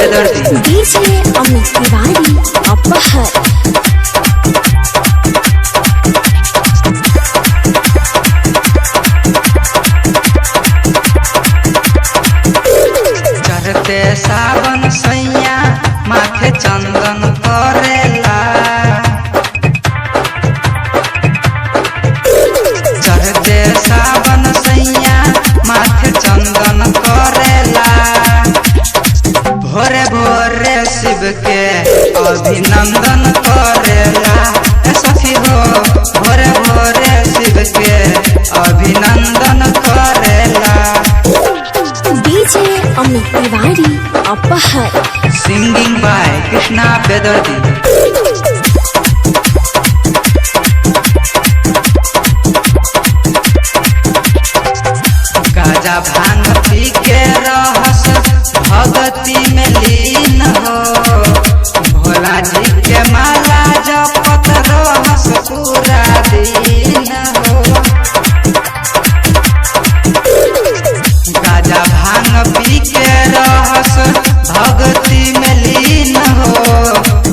बेदर्दी डीजे अमित तिवारी अपहर। चढ़ते सावन सैया माथे चंदन करेला। चढ़ते सावन सैया माथे चंदन करेला। भोरे भोरे शिव के अभिनंदन करेला। सखी हो भोरे भोरे शिव के अभिनंदन करेला। DJ Amit Tiwari Aphar. Singing by Krishna बेदर्दी। गाजा भांग पी के रहस भगती में लीन हो। भोला जी के माला जपत रहस पूरा दिन हो। गाजा भांग पी के रहस भगती में लीन हो।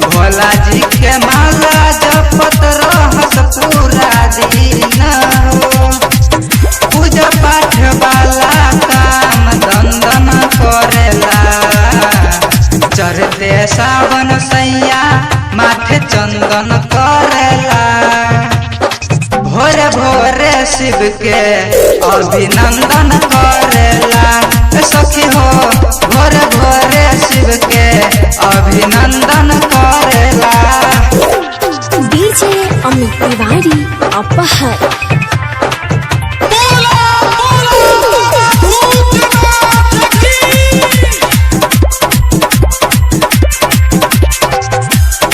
भोला जी के माला जपत रहस पूरा दिन हो। पूजा पाठ वाला काम दंदन करेला। चढ़ते सावन सैया माथे चंदन करेला। भोरे भोरे शिव के अभिनंदन करेला। सखी हो भोरे भोरे शिव के अभिनंदन करेला। डीजे अमित तिवारी अपहर।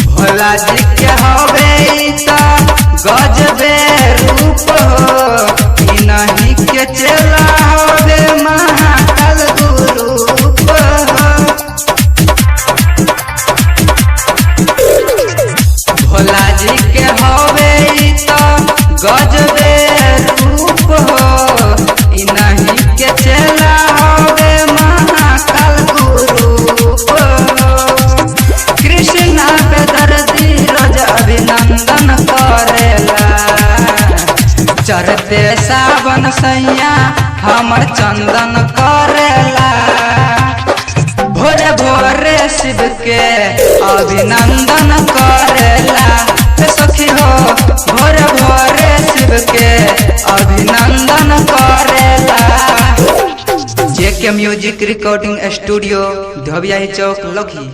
भोला जी के हवे त गजबे रूप हो। नहीं के चला हवे महाकाल गुरूप हो। भोला जी के हवे त गजबे रूप हो। नहीं के चला हवे महाकाल गुरूप हो। कृष्णा बेदर्दी रोज अभिनंदन करेला। चढ़ते सावन सैया हमर चंदन करेला। भोरे भोरे शिव के अभिनंदन करेला। सखी हो भोरे भोरे शिव के अभिनंदन करेला। जेके म्यूजिक रिकॉर्डिंग स्टूडियो धोबिया चौक लखी।